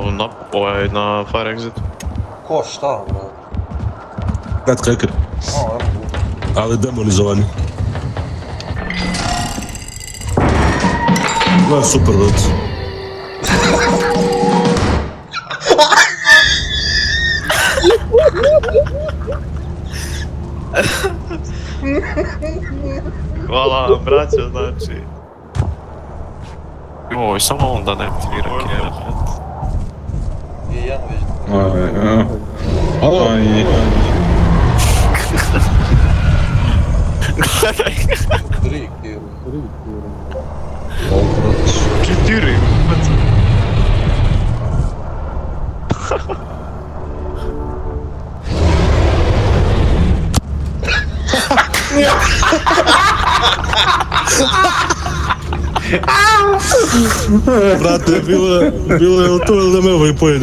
Ова е на Fire Exit. Ко шта, брат? Брат хакер, але демонизовани. Това е супер, брат. Hvala vam, braćo, znači. Oj, samo onda ne aktivira kjera. И ја веќе. Gledaj, Три кило. četiri. Брате, било е от това да ме поеде.